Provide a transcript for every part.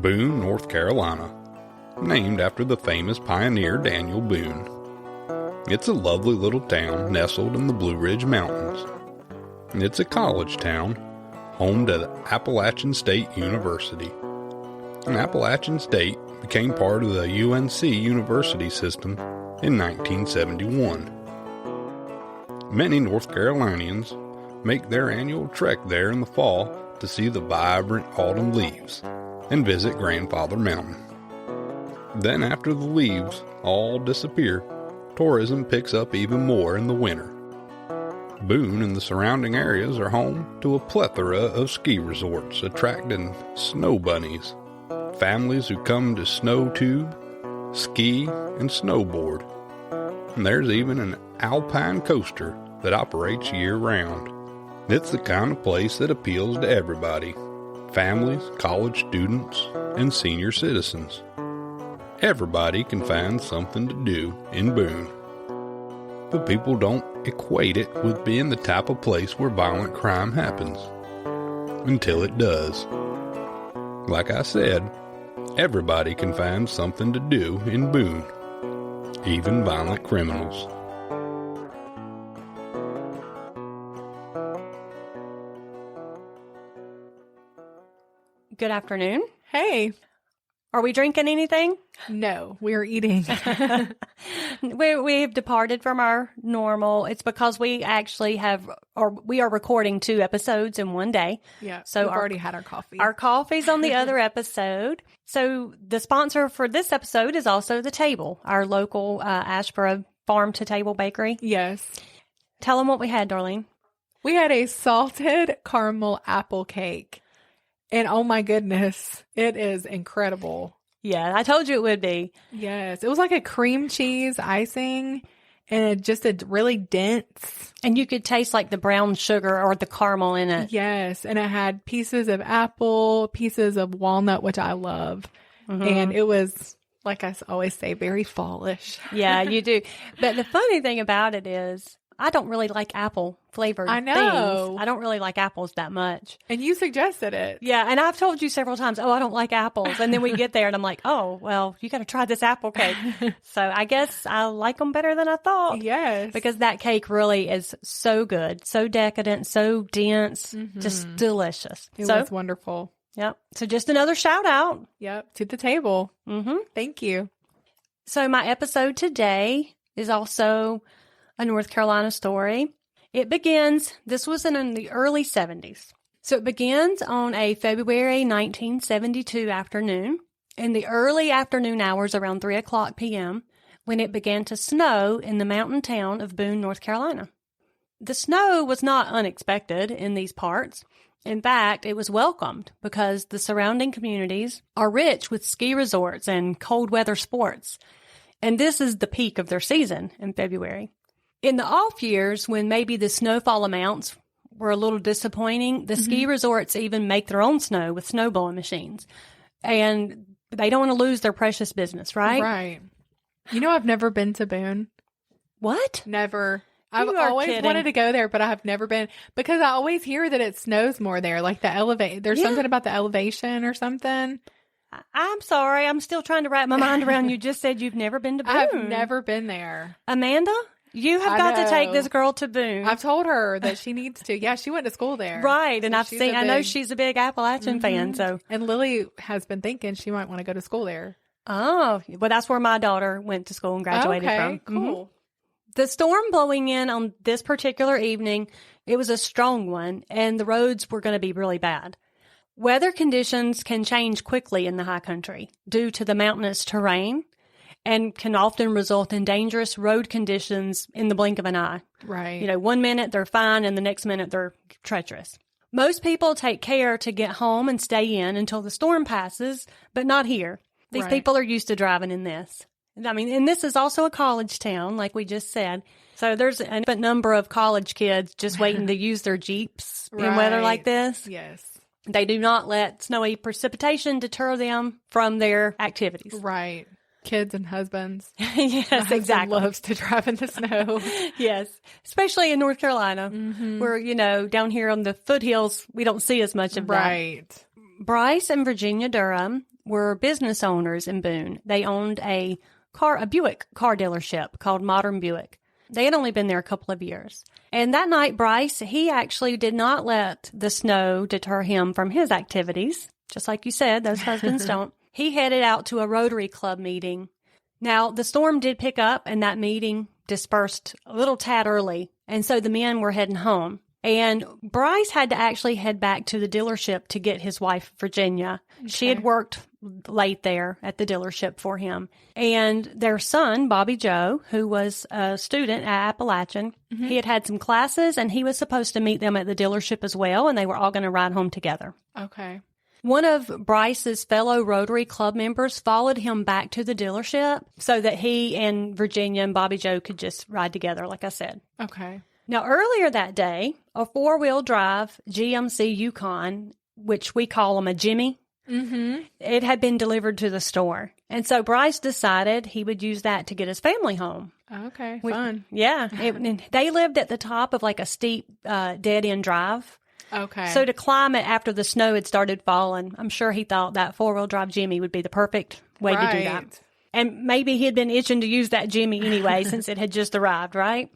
Boone, North Carolina, named after the famous pioneer Daniel Boone. It's a lovely little town nestled in the Blue Ridge Mountains. It's a college town, home to Appalachian State University. And Appalachian State became part of the UNC University system in 1971. Many North Carolinians make their annual trek there in the fall to see the vibrant autumn leaves and visit Grandfather Mountain. Then after the leaves all disappear, tourism picks up even more in the winter. Boone and the surrounding areas are home to a plethora of ski resorts attracting snow bunnies, families who come to snow tube, ski, and snowboard. And there's even an alpine coaster that operates year-round. It's the kind of place that appeals to everybody, families, college students, and senior citizens. Everybody can find something to do in Boone. But people don't equate it with being the type of place where violent crime happens. Until it does. Like I said, everybody can find something to do in Boone. Even violent criminals. Good afternoon. Hey. Are we drinking anything? No, we're eating. We've departed from our normal. It's because we actually we are recording 2 episodes in one day. Yeah, so we've already had our coffee. Our coffee's on the other episode. So the sponsor for this episode is also The Table, our local Ashboro farm-to-table bakery. Yes. Tell them what we had, Darlene. We had a salted caramel apple cake. And oh my goodness, it is incredible. Yeah, I told you it would be. Yes, it was like a cream cheese icing and just a really dense. And you could taste like the brown sugar or the caramel in it. Yes, and it had pieces of apple, pieces of walnut, which I love. Mm-hmm. And it was, like I always say, very fallish. Yeah, you do. But the funny thing about it is, I don't really like apple flavored I know. things. I don't really like apples that much. And you suggested it. Yeah, and I've told you several times, I don't like apples. And then we get there and I'm like, oh, well, you got to try this apple cake. So I guess I like them better than I thought. Yes. Because that cake really is so good, so decadent, so dense, just delicious. It was wonderful. Yep. So just another shout out. Yep. To The Table. Mm-hmm. Thank you. So my episode today is also a North Carolina story. It begins, this was in the early 70s. So it begins on a February 1972 afternoon, in the early afternoon hours around 3 o'clock p.m., when it began to snow in the mountain town of Boone, North Carolina. The snow was not unexpected in these parts. In fact, it was welcomed because the surrounding communities are rich with ski resorts and cold weather sports. And this is the peak of their season in February. In the off years, when maybe the snowfall amounts were a little disappointing, the ski resorts even make their own snow with snow blowing machines. And they don't want to lose their precious business, right? Right. You know, I've never been to Boone. What? Never. I've You are always kidding. wanted to go there, but I have never been because I always hear that it snows more there. Like there's something about the elevation or something. I'm sorry. I'm still trying to wrap my mind around. You just said you've never been to Boone. I've never been there. Amanda? You have got to take this girl to Boone. I've told her that she needs to. Yeah, she went to school there. Right. And I know she's a big Appalachian fan. So, and Lily has been thinking she might want to go to school there. Oh, well, that's where my daughter went to school and graduated from. Cool. The storm blowing in on this particular evening, it was a strong one, and the roads were going to be really bad. Weather conditions can change quickly in the high country due to the mountainous terrain, and can often result in dangerous road conditions in the blink of an eye. Right. You know, 1 minute they're fine and the next minute they're treacherous. Most people take care to get home and stay in until the storm passes, but not here. These people are used to driving in this. I mean, and this is also a college town, like we just said. So there's a number of college kids just waiting to use their Jeeps in weather like this. Yes. They do not let snowy precipitation deter them from their activities. Right. Kids and husbands. Yes, My husband exactly. loves to drive in the snow. Yes, especially in North Carolina, where, you know, down here on the foothills, we don't see as much of that. Right. Bryce and Virginia Durham were business owners in Boone. They owned a Buick car dealership called Modern Buick. They had only been there a couple of years. And that night, Bryce, he actually did not let the snow deter him from his activities. Just like you said, those husbands don't. He headed out to a Rotary Club meeting. Now, the storm did pick up, and that meeting dispersed a little tad early. And so the men were heading home. And Bryce had to actually head back to the dealership to get his wife, Virginia. Okay. She had worked late there at the dealership for him. And their son, Bobby Joe, who was a student at Appalachian, he had some classes, and he was supposed to meet them at the dealership as well, and they were all going to ride home together. Okay. One of Bryce's fellow Rotary Club members followed him back to the dealership so that he and Virginia and Bobby Joe could just ride together, like I said. Okay. Now, earlier that day, a four-wheel drive GMC Yukon, which we call them a Jimmy, it had been delivered to the store. And so Bryce decided he would use that to get his family home. Okay, fun. Yeah. They lived at the top of like a steep dead-end drive. Okay. So to climb it after the snow had started falling, I'm sure he thought that four-wheel drive Jimmy would be the perfect way to do that. And maybe he had been itching to use that Jimmy anyway since it had just arrived, right?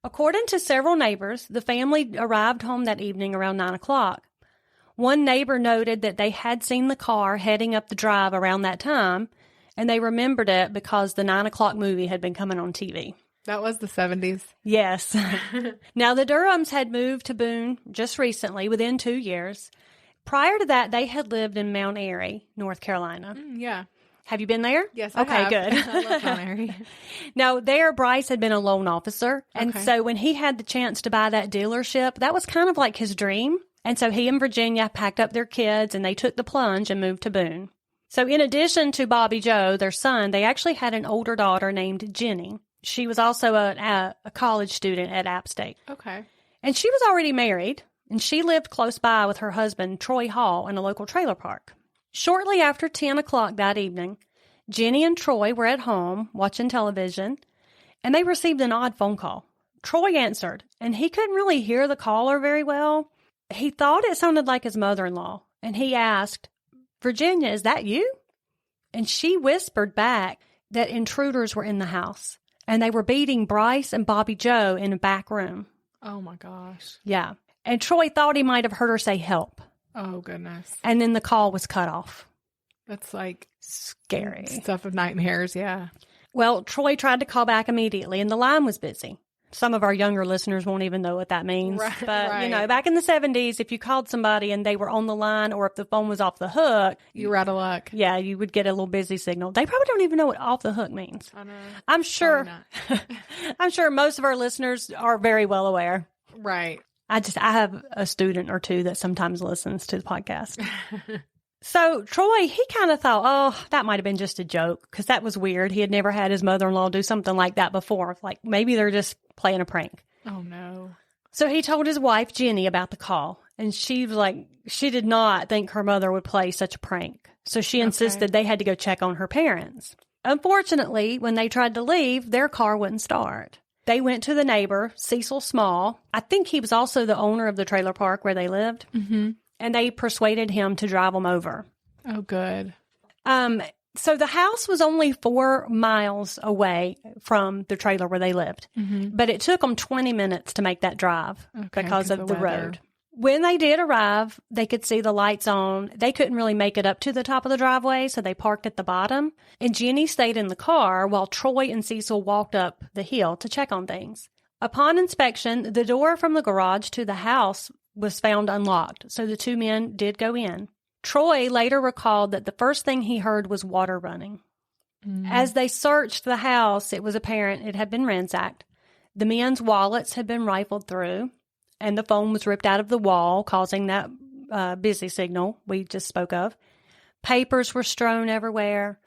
According to several neighbors, the family arrived home that evening around 9 o'clock. One neighbor noted that they had seen the car heading up the drive around that time, and they remembered it because the 9 o'clock movie had been coming on TV. That was the 70s. Yes. Now, the Durhams had moved to Boone just recently, within 2 years. Prior to that, they had lived in Mount Airy, North Carolina. Yeah. Have you been there? Yes, I have. Okay, good. I love Mount Airy. Now, there, Bryce had been a loan officer. And so when he had the chance to buy that dealership, that was kind of like his dream. And so he and Virginia packed up their kids and they took the plunge and moved to Boone. So in addition to Bobby Joe, their son, they actually had an older daughter named Jenny. She was also a college student at App State. Okay. And she was already married, and she lived close by with her husband, Troy Hall, in a local trailer park. Shortly after 10 o'clock that evening, Jenny and Troy were at home watching television, and they received an odd phone call. Troy answered, and he couldn't really hear the caller very well. He thought it sounded like his mother-in-law, and he asked, "Virginia, is that you?" And she whispered back that intruders were in the house, and they were beating Bryce and Bobby Joe in a back room. Oh, my gosh. Yeah. And Troy thought he might have heard her say help. Oh, goodness. And then the call was cut off. That's like scary stuff of nightmares. Yeah. Well, Troy tried to call back immediately, and the line was busy. Some of our younger listeners won't even know what that means. Right, but, you know, back in the 70s, if you called somebody and they were on the line or if the phone was off the hook, you were out of luck. Yeah, you would get a little busy signal. They probably don't even know what off the hook means. I know. I'm sure I'm sure most of our listeners are very well aware. Right. I have a student or two that sometimes listens to the podcast. So Troy, he kind of thought, oh, that might have been just a joke, because that was weird. He had never had his mother-in-law do something like that before. Like, maybe they're just playing a prank. Oh, no. So he told his wife, Jenny, about the call. And she was like, she did not think her mother would play such a prank. So she insisted they had to go check on her parents. Unfortunately, when they tried to leave, their car wouldn't start. They went to the neighbor, Cecil Small. I think he was also the owner of the trailer park where they lived. Mm-hmm. And they persuaded him to drive them over. Oh, good. So the house was only 4 miles away from the trailer where they lived. Mm-hmm. But it took them 20 minutes to make that drive because of the weather. road. When they did arrive, they could see the lights on. They couldn't really make it up to the top of the driveway, so they parked at the bottom. And Jenny stayed in the car while Troy and Cecil walked up the hill to check on things. Upon inspection, the door from the garage to the house was found unlocked, so the two men did go in. Troy later recalled that the first thing he heard was water running. As they searched the house, it was apparent it had been ransacked. The men's wallets had been rifled through, and the phone was ripped out of the wall, causing that busy signal we just spoke of. Papers were strewn everywhere,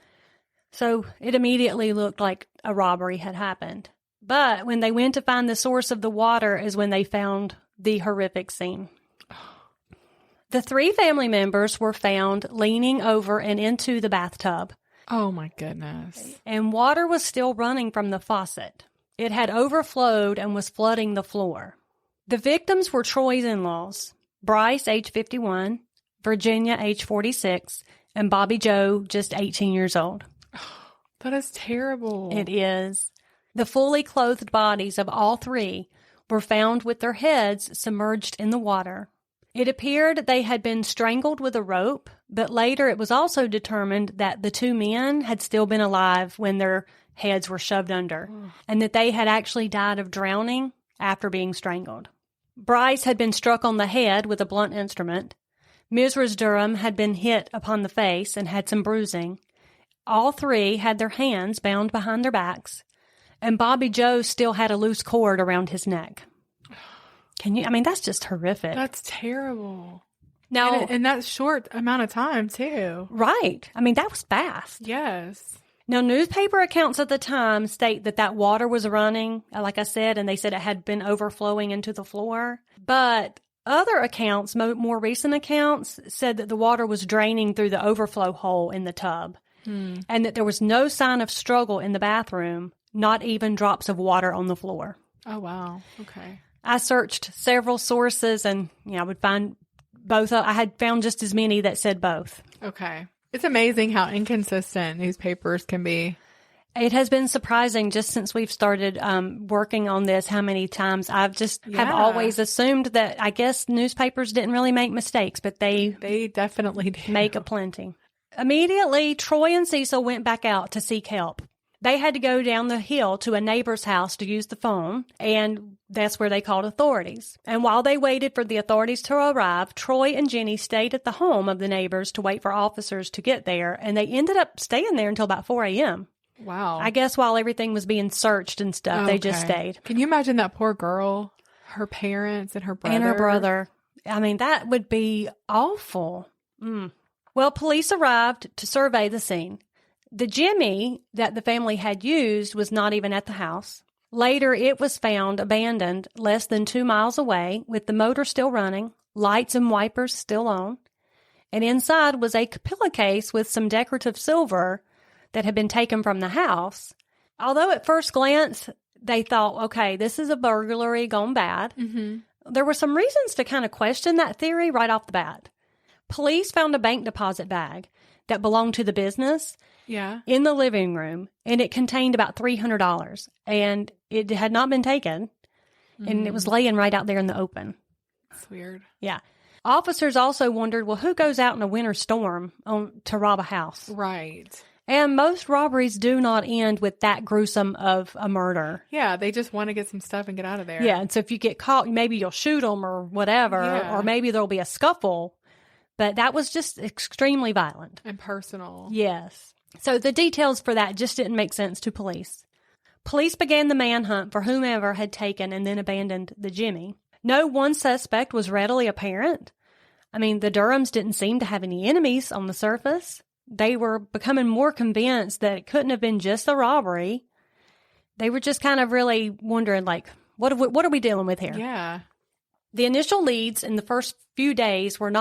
so it immediately looked like a robbery had happened. But when they went to find the source of the water is when they found the horrific scene. The 3 family members were found leaning over and into the bathtub. Oh, my goodness. And water was still running from the faucet. It had overflowed and was flooding the floor. The victims were Troy's in-laws, Bryce, age 51, Virginia, age 46, and Bobby Joe just 18 years old. That is terrible. It is. The fully clothed bodies of all three were found with their heads submerged in the water. It appeared they had been strangled with a rope, but later it was also determined that the two men had still been alive when their heads were shoved under, and that they had actually died of drowning after being strangled. Bryce had been struck on the head with a blunt instrument. Mrs. Durham had been hit upon the face and had some bruising. All three had their hands bound behind their backs, and Bobby Joe still had a loose cord around his neck. That's just horrific. That's terrible. Now, in that short amount of time, too. Right. That was fast. Yes. Now, newspaper accounts at the time state that water was running, like I said, and they said it had been overflowing into the floor. But other accounts, more recent accounts, said that the water was draining through the overflow hole in the tub, and that there was no sign of struggle in the bathroom, not even drops of water on the floor. Oh, wow. Okay. I searched several sources, and I would find both. I had found just as many that said both. Okay. It's amazing how inconsistent newspapers can be. It has been surprising just since we've started working on this, how many times I've just have always assumed that I guess newspapers didn't really make mistakes, but they definitely do. Make aplenty. Immediately, Troy and Cecil went back out to seek help. They had to go down the hill to a neighbor's house to use the phone, and that's where they called authorities. And while they waited for the authorities to arrive, Troy and Jenny stayed at the home of the neighbors to wait for officers to get there, and they ended up staying there until about 4 a.m. Wow. I guess while everything was being searched and stuff, they just stayed. Can you imagine that poor girl, her parents, and her brother? And her brother. That would be awful. Well, police arrived to survey the scene. The Jimmy that the family had used was not even at the house. Later, it was found abandoned less than 2 miles away, with the motor still running, lights and wipers still on, and inside was a pillowcase with some decorative silver that had been taken from the house. Although at first glance, they thought, okay, this is a burglary gone bad. There were some reasons to kind of question that theory right off the bat. Police found a bank deposit bag that belonged to the business in the living room, and it contained about $300, and it had not been taken, and it was laying right out there in the open. That's weird. Yeah. Officers also wondered, well, who goes out in a winter storm to rob a house? Right. And most robberies do not end with that gruesome of a murder. Yeah, they just want to get some stuff and get out of there. Yeah, and so if you get caught, maybe you'll shoot them or whatever, or maybe there'll be a scuffle. But that was just extremely violent. And personal. Yes. So the details for that just didn't make sense to police. Police began the manhunt for whomever had taken and then abandoned the Jimmy. No one suspect was readily apparent. The Durhams didn't seem to have any enemies on the surface. They were becoming more convinced that it couldn't have been just a robbery. They were just kind of really wondering, what are we dealing with here? Yeah. The initial leads in the first few days were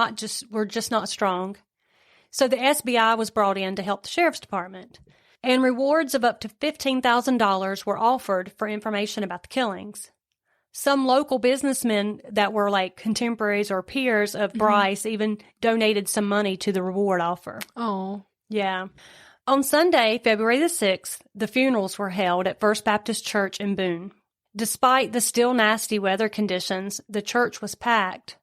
just not strong. So the SBI was brought in to help the sheriff's department, and rewards of up to $15,000 were offered for information about the killings. Some local businessmen that were like contemporaries or peers of Bryce even donated some money to the reward offer. Oh. Yeah. On Sunday, February the 6th, the funerals were held at First Baptist Church in Boone. Despite the still nasty weather conditions, the church was packed.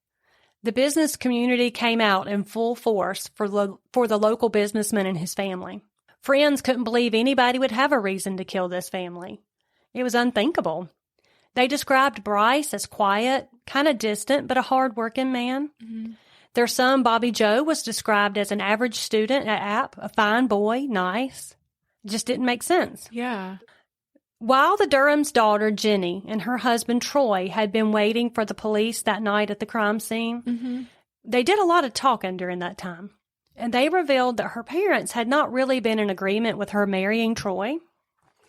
The business community came out in full force for the local businessman and his family. Friends couldn't believe anybody would have a reason to kill this family. It was unthinkable. They described Bryce as quiet, kind of distant, but a hard-working man. Their son, Bobby Joe, was described as an average student at App, a fine boy, nice. It just didn't make sense. Yeah. While the Durham's daughter, Jenny, and her husband, Troy, had been waiting for the police that night at the crime scene, they did a lot of talking during that time. And they revealed that her parents had not really been in agreement with her marrying Troy.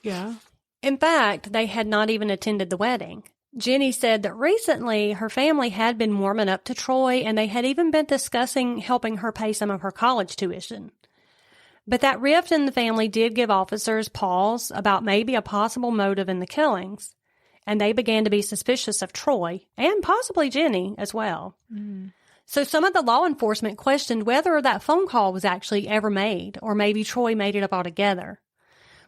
Yeah. In fact, they had not even attended the wedding. Jenny said that recently her family had been warming up to Troy, and they had even been discussing helping her pay some of her college tuition. But that rift in the family did give officers pause about maybe a possible motive in the killings, and they began to be suspicious of Troy and possibly Jenny as well. So some of the law enforcement questioned whether that phone call was actually ever made, or maybe Troy made it up altogether.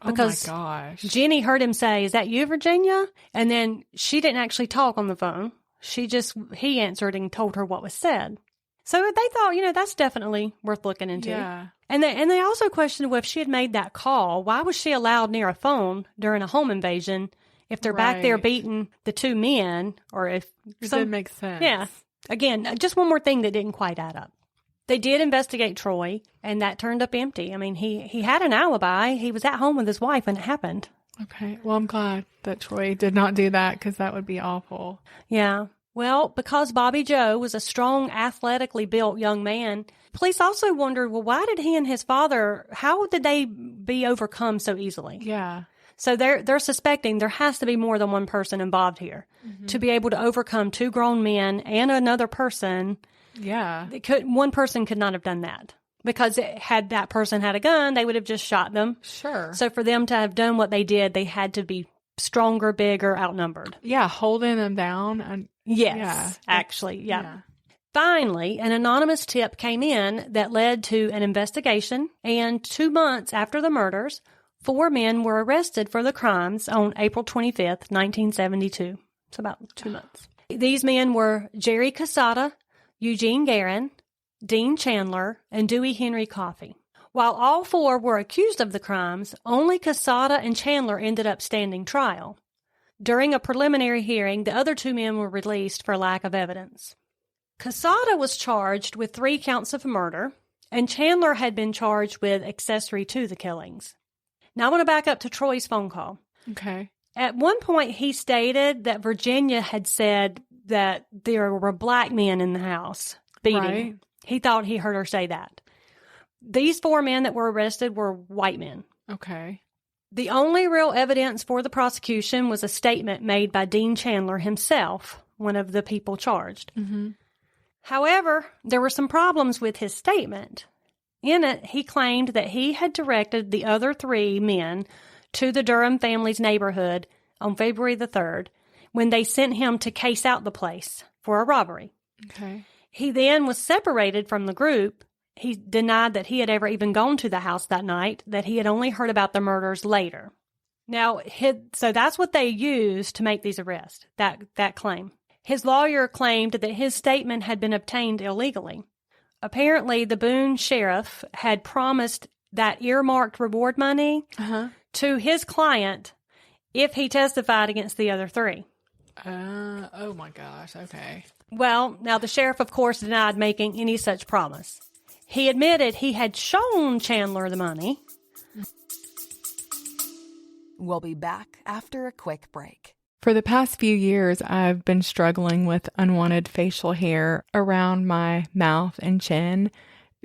Because oh my gosh. Jenny heard him say, "Is that you, Virginia?" And then she didn't actually talk on the phone. He answered and told her what was said. So they thought, that's definitely worth looking into. Yeah. And they also questioned, well, if she had made that call, why was she allowed near a phone during a home invasion if they're back there beating the two men, or if... It did make sense. Yeah. Again, just one more thing that didn't quite add up. They did investigate Troy, and that turned up empty. I mean, he had an alibi. He was at home with his wife when it happened. Okay. Well, I'm glad that Troy did not do that, because that would be awful. Yeah. Well, because Bobby Joe was a strong, athletically built young man, police also wondered, well, why did he and his father, how did they be overcome so easily? Yeah. So they're suspecting there has to be more than one person involved here to be able to overcome two grown men and another person. Yeah. One person could not have done that, because had that person had a gun, they would have just shot them. Sure. So for them to have done what they did, they had to be stronger, bigger, outnumbered. Yeah, holding them down. Yes, actually, yeah. Finally, an anonymous tip came in that led to an investigation, and 2 months after the murders, 4 men were arrested for the crimes on April 25th, 1972. It's about 2 months. These men were Jerry Casada, Eugene Guerin, Dean Chandler, and Dewey Henry Coffey. While all 4 were accused of the crimes, only Casada and Chandler ended up standing trial. During a preliminary hearing, the other 2 men were released for lack of evidence. Casada was charged with 3 counts of murder, and Chandler had been charged with accessory to the killings. Now I want to back up to Troy's phone call. Okay. At one point, he stated that Virginia had said that there were black men in the house beating. Right. He thought he heard her say that. These 4 men that were arrested were white men. Okay. The only real evidence for the prosecution was a statement made by Dean Chandler himself, one of the people charged. Mm-hmm. However, there were some problems with his statement. In it, he claimed that he had directed the other 3 men to the Durham family's neighborhood on February the 3rd when they sent him to case out the place for a robbery. Okay. He then was separated from the group. He denied that he had ever even gone to the house that night, that he had only heard about the murders later. Now, so that's what they used to make these arrests, that claim. His lawyer claimed that his statement had been obtained illegally. Apparently, the Boone sheriff had promised that earmarked reward money to his client if he testified against the other 3. Oh my gosh. Okay. Well, now the sheriff, of course, denied making any such promise. He admitted he had shown Chandler the money. We'll be back after a quick break. For the past few years, I've been struggling with unwanted facial hair around my mouth and chin,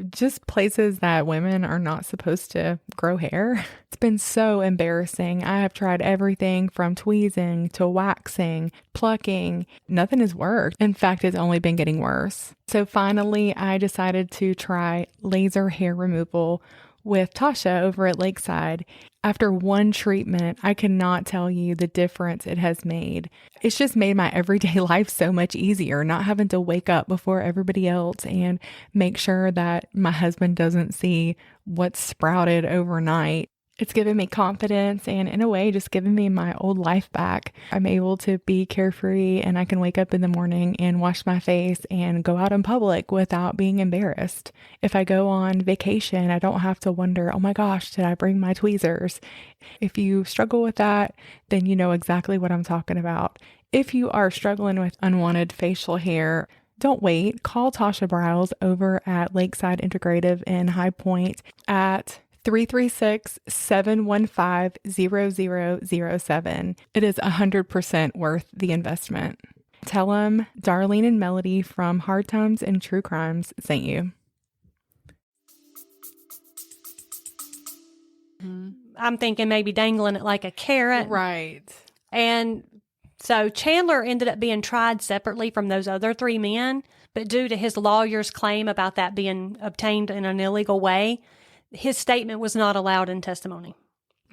just places that women are not supposed to grow hair. It's been so embarrassing. I have tried everything from tweezing to waxing, plucking. Nothing has worked. In fact, it's only been getting worse. So finally, I decided to try laser hair removal with Tasha over at Lakeside. After one treatment, I cannot tell you the difference it has made. It's just made my everyday life so much easier, not having to wake up before everybody else and make sure that my husband doesn't see what's sprouted overnight. It's given me confidence and, in a way, just given me my old life back. I'm able to be carefree, and I can wake up in the morning and wash my face and go out in public without being embarrassed. If I go on vacation, I don't have to wonder, oh my gosh, did I bring my tweezers? If you struggle with that, then you know exactly what I'm talking about. If you are struggling with unwanted facial hair, don't wait. Call Tasha Briles over at Lakeside Integrative in High Point at 336-715-0007. It is 100% worth the investment. Tell them Darlene and Melody from Hard Times and True Crimes sent you. I'm thinking maybe dangling it like a carrot. Right. And so Chandler ended up being tried separately from those other 3 men, but due to his lawyer's claim about that being obtained in an illegal way, his statement was not allowed in testimony.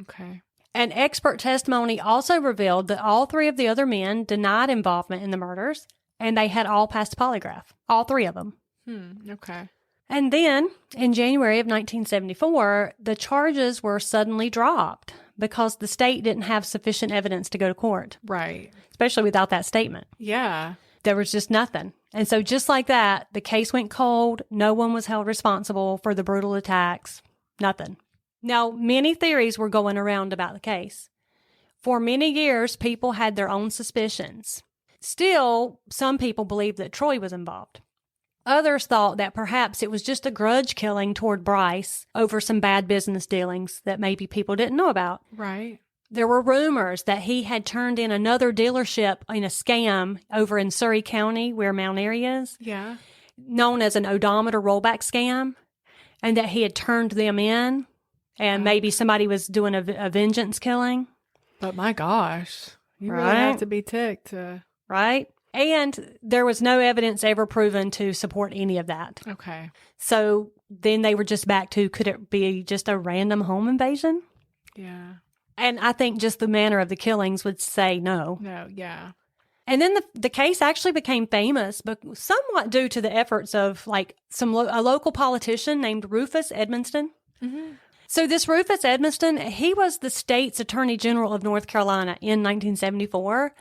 Okay. An expert testimony also revealed that all 3 of the other men denied involvement in the murders, and they had all passed polygraph. All 3 of them. Okay. And then, in January of 1974, the charges were suddenly dropped because the state didn't have sufficient evidence to go to court, Right. especially without that statement. Yeah. There was just nothing. And so just like that, the case went cold. No one was held responsible for the brutal attacks. Nothing. Now, many theories were going around about the case. For many years, people had their own suspicions. Still, some people believed that Troy was involved. Others thought that perhaps it was just a grudge killing toward Bryce over some bad business dealings that maybe people didn't know about. Right. There were rumors that he had turned in another dealership in a scam over in Surrey County, where Mount Airy is, Yeah. known as an odometer rollback scam, and that he had turned them in, and maybe somebody was doing a vengeance killing. But my gosh, you really Right. have to be ticked to... Right? And there was no evidence ever proven to support any of that. Okay. So then they were just back to, could it be just a random home invasion? Yeah. And I think just the manner of the killings would say no. No, yeah. And then the case actually became famous, but somewhat due to the efforts of like a local politician named Rufus Edmonston. Mm-hmm. So this Rufus Edmonston, he was the state's attorney general of North Carolina in 1974.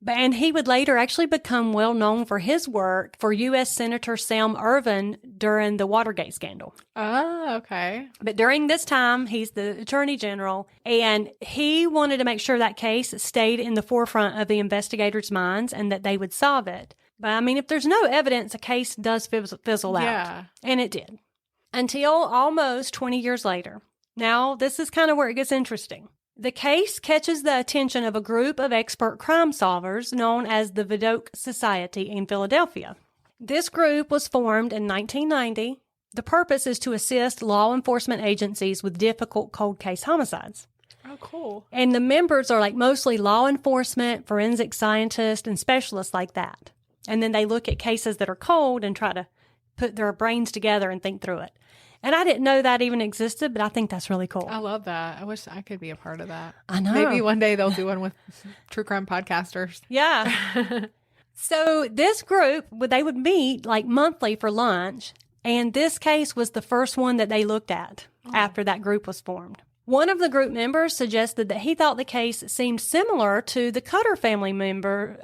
And he would later actually become well known for his work for U.S. Senator Sam Ervin during the Watergate scandal. Oh, okay. But during this time, he's the attorney general, and he wanted to make sure that case stayed in the forefront of the investigators' minds and that they would solve it. But I mean, if there's no evidence, a case does fizzle out. Yeah. And it did. Until almost 20 years later. Now, this is kind of where it gets interesting. The case catches the attention of a group of expert crime solvers known as the Vidocq Society in Philadelphia. This group was formed in 1990. The purpose is to assist law enforcement agencies with difficult cold case homicides. Oh, cool. And the members are like mostly law enforcement, forensic scientists, and specialists like that. And then they look at cases that are cold and try to put their brains together and think through it. And I didn't know that even existed, but I think that's really cool. I love that. I wish I could be a part of that. I know. Maybe one day they'll do one with true crime podcasters. Yeah. So this group, they would meet like monthly for lunch, and this case was the first one that they looked at after that group was formed. One of the group members suggested that he thought the case seemed similar to the Cutter family murders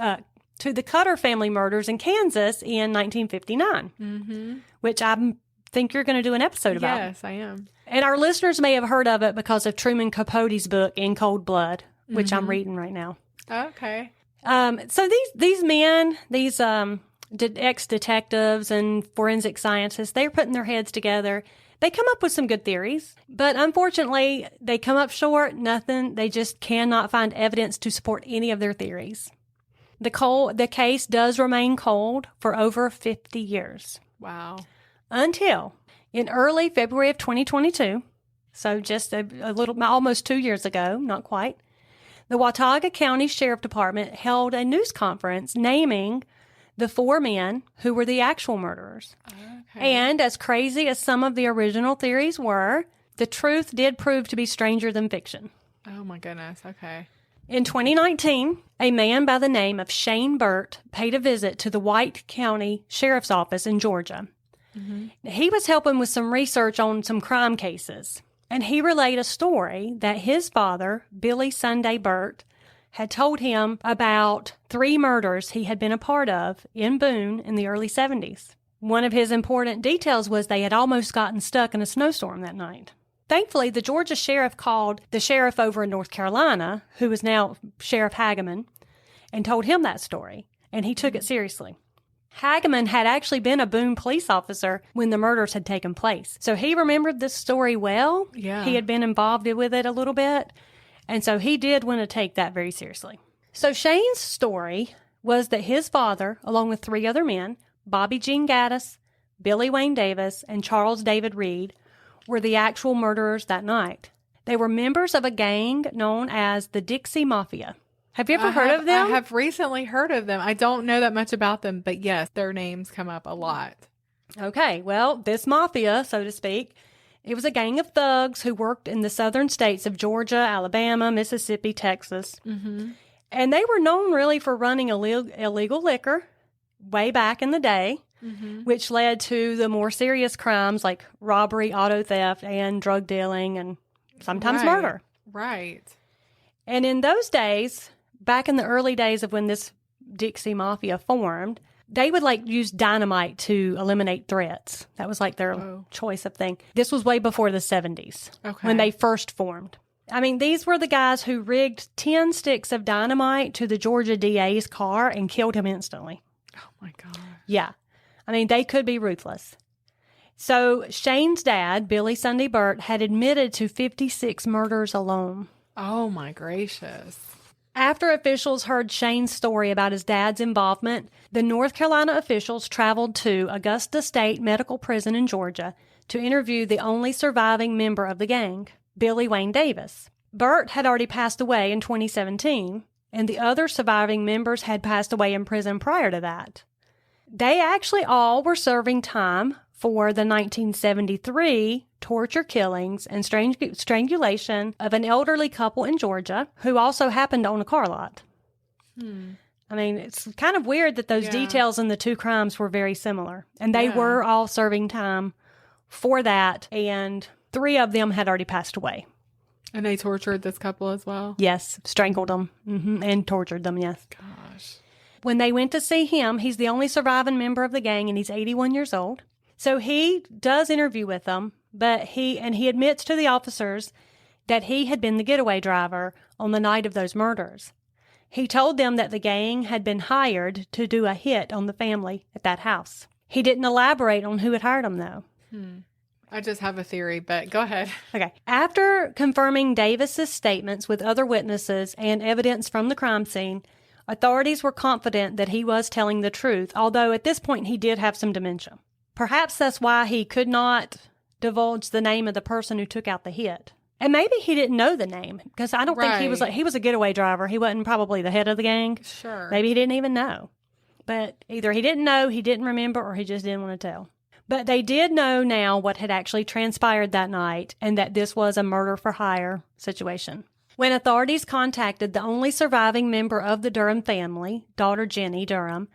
in Kansas in 1959, which I think you're going to do an episode about. Yes, I am. And our listeners may have heard of it because of Truman Capote's book, In Cold Blood, which I'm reading right now. Okay. So these men, these ex-detectives and forensic scientists, they're putting their heads together. They come up with some good theories, but unfortunately, they come up short, nothing. They just cannot find evidence to support any of their theories. The case does remain cold for over 50 years. Wow. Until in early February of 2022, so just a little, almost 2 years ago, not quite, the Watauga County Sheriff Department held a news conference naming the 4 men who were the actual murderers. Okay. And as crazy as some of the original theories were, the truth did prove to be stranger than fiction. Oh my goodness. Okay. In 2019, a man by the name of Shane Burt paid a visit to the White County Sheriff's Office in Georgia. He was helping with some research on some crime cases, and he relayed a story that his father, Billy Sunday Burt, had told him about 3 murders he had been a part of in Boone in the early 70s. One of his important details was they had almost gotten stuck in a snowstorm that night. Thankfully, the Georgia sheriff called the sheriff over in North Carolina, who is now Sheriff Hageman, and told him that story, and he took it seriously. Hageman had actually been a Boone police officer when the murders had taken place. So he remembered this story well. Yeah. He had been involved with it a little bit. And so he did want to take that very seriously. So Shane's story was that his father, along with 3 other men, Bobby Jean Gaddis, Billy Wayne Davis, and Charles David Reed, were the actual murderers that night. They were members of a gang known as the Dixie Mafia. Have you ever heard of them? I have recently heard of them. I don't know that much about them, but yes, their names come up a lot. Okay, well, this mafia, so to speak, it was a gang of thugs who worked in the southern states of Georgia, Alabama, Mississippi, Texas. And they were known really for running illegal liquor way back in the day. which led to the more serious crimes like robbery, auto theft, and drug dealing, and sometimes murder. Right. And in those days, back in the early days of when this Dixie Mafia formed, they would use dynamite to eliminate threats. That was their choice of thing. This was way before the 70s when they first formed. I mean, these were the guys who rigged 10 sticks of dynamite to the Georgia DA's car and killed him instantly. Oh, my gosh. Yeah. I mean, they could be ruthless. So Shane's dad, Billy Sunday Burt, had admitted to 56 murders alone. Oh, my gracious. After officials heard Shane's story about his dad's involvement, the North Carolina officials traveled to Augusta State Medical Prison in Georgia to interview the only surviving member of the gang, Billy Wayne Davis. Burt had already passed away in 2017, and the other surviving members had passed away in prison prior to that. They actually all were serving time for the 1973 torture killings and strangulation of an elderly couple in Georgia who also happened to own a car lot. I mean, it's kind of weird that those details in the two crimes were very similar. And they were all serving time for that, and 3 of them had already passed away. And they tortured this couple as well? Yes, strangled them and tortured them, yes. Gosh. When they went to see him, he's the only surviving member of the gang, and he's 81 years old. So he does interview with them, but he admits to the officers that he had been the getaway driver on the night of those murders. He told them that the gang had been hired to do a hit on the family at that house. He didn't elaborate on who had hired him, though. I just have a theory, but go ahead. Okay. After confirming Davis's statements with other witnesses and evidence from the crime scene, authorities were confident that he was telling the truth, although at this point he did have some dementia. Perhaps that's why he could not divulge the name of the person who took out the hit. And maybe he didn't know the name, because I don't think he was a getaway driver. He wasn't probably the head of the gang. Sure. Maybe he didn't even know. But either he didn't know, he didn't remember, or he just didn't want to tell. But they did know now what had actually transpired that night, and that this was a murder-for-hire situation. When authorities contacted the only surviving member of the Durham family, daughter Jenny Durham,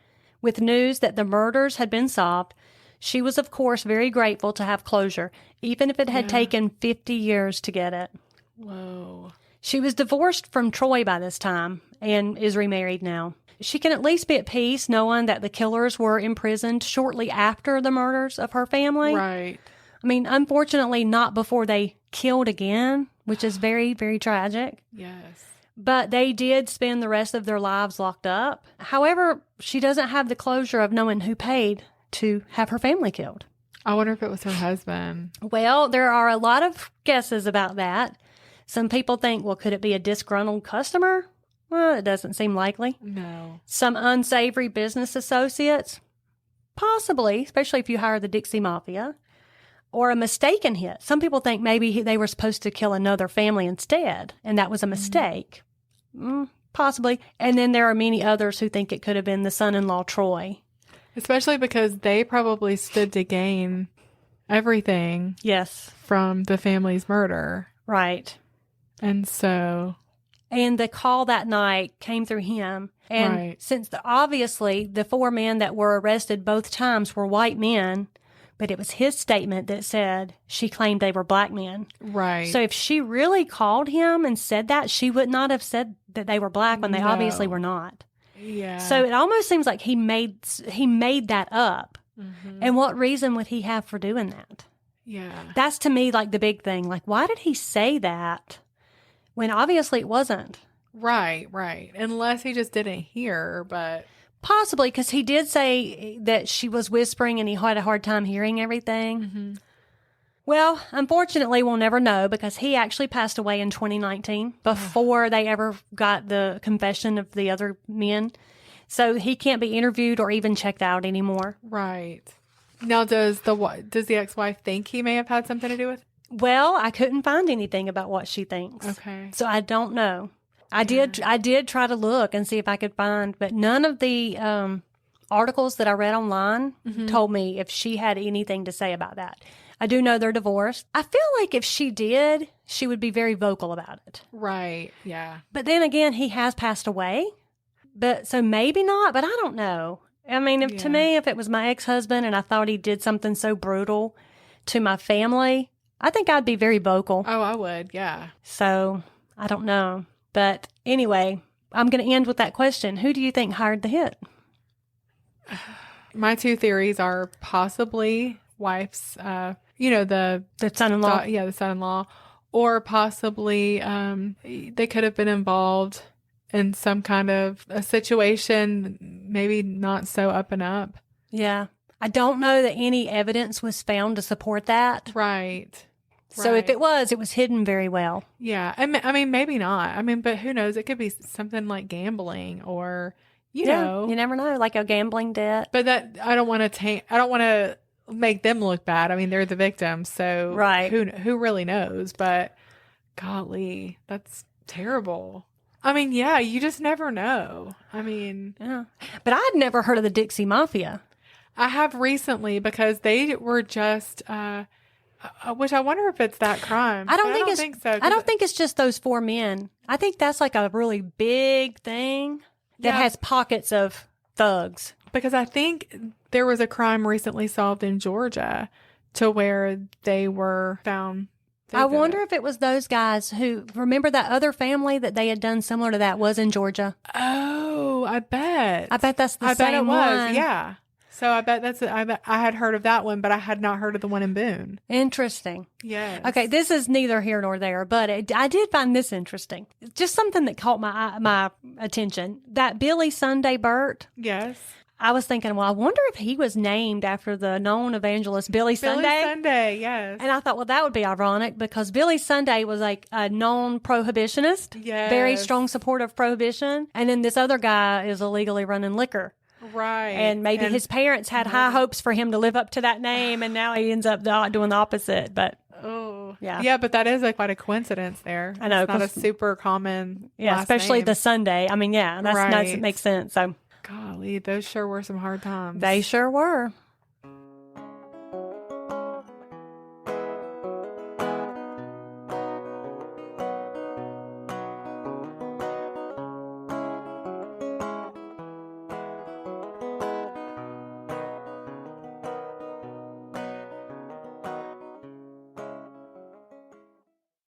with news that the murders had been solved, she was, of course, very grateful to have closure, even if it had taken 50 years to get it. Whoa. She was divorced from Troy by this time and is remarried now. She can at least be at peace knowing that the killers were imprisoned shortly after the murders of her family. Right. I mean, unfortunately, not before they killed again, which is very, very tragic. Yes. But they did spend the rest of their lives locked up. However, she doesn't have the closure of knowing who paid to have her family killed. I wonder if it was her husband. Well, there are a lot of guesses about that. Some people think, well, could it be a disgruntled customer? Well, it doesn't seem likely. No. Some unsavory business associates? Possibly, especially if you hire the Dixie Mafia. Or a mistaken hit. Some people think maybe they were supposed to kill another family instead, and that was a mistake. Possibly. And then there are many others who think it could have been the son-in-law, Troy. Especially because they probably stood to gain everything. Yes. From the family's murder. Right. And so... And the call that night came through him. And since obviously the 4 men that were arrested both times were white men, but it was his statement that said she claimed they were black men. Right. So if she really called him and said that, she would not have said that they were black when they obviously were not. Yeah. So it almost seems like he made that up. And what reason would he have for doing that? Yeah. That's to me like the big thing. Like, why did he say that when obviously it wasn't? Right, right. Unless he just didn't hear, but... Possibly, because he did say that she was whispering and he had a hard time hearing everything. Well, unfortunately, we'll never know because he actually passed away in 2019 before they ever got the confession of the other men. So he can't be interviewed or even checked out anymore. Right. Now, does the ex-wife think he may have had something to do with it? Well, I couldn't find anything about what she thinks. Okay. So I don't know. I did try to look and see if I could find, but none of the articles that I read online told me if she had anything to say about that. I do know they're divorced. I feel like if she did, she would be very vocal about it. Right, yeah. But then again, he has passed away. So maybe not, but I don't know. I mean, to me, if it was my ex-husband and I thought he did something so brutal to my family, I think I'd be very vocal. Oh, I would, yeah. So, I don't know. But anyway, I'm going to end with that question. Who do you think hired the hit? My two theories are possibly wife's, the son-in-law. The son-in-law. Or possibly they could have been involved in some kind of a situation, maybe not so up and up. Yeah. I don't know that any evidence was found to support that. Right. So if it was hidden very well. Yeah. I mean, maybe not. I mean, but who knows? It could be something like gambling or, you know. You never know, like a gambling debt. But that, I don't want to make them look bad. I mean, they're the victims. So right. Who really knows? But golly, that's terrible. I mean, yeah, you just never know. I mean, yeah. But I'd never heard of the Dixie Mafia. I have recently because they were just, which I wonder if it's that crime. I don't think so. I don't think it's just those 4 men. I think that's like a really big thing that has pockets of thugs. Because I think there was a crime recently solved in Georgia to where they were found. I wonder if it was those guys who, remember that other family that they had done similar to that was in Georgia? Oh, I bet. I bet that's the same one. I bet it was, yeah. So I bet I had heard of that one, but I had not heard of the one in Boone. Interesting. Yes. Okay, this is neither here nor there, but I did find this interesting. Just something that caught my attention. That Billy Sunday Burt. Yes. I was thinking, well, I wonder if he was named after the known evangelist Billy Sunday. Billy Sunday, yes. And I thought, well, that would be ironic because Billy Sunday was like a known prohibitionist. Yes. Very strong supporter of prohibition. And then this other guy is illegally running liquor. Right. And maybe his parents had high hopes for him to live up to that name, and now he ends up doing the opposite. But yeah, but that is quite a coincidence there. I know, it's not a super common. Yeah, especially name. the Sunday. I mean, yeah, that makes sense. So, golly, those sure were some hard times. They sure were.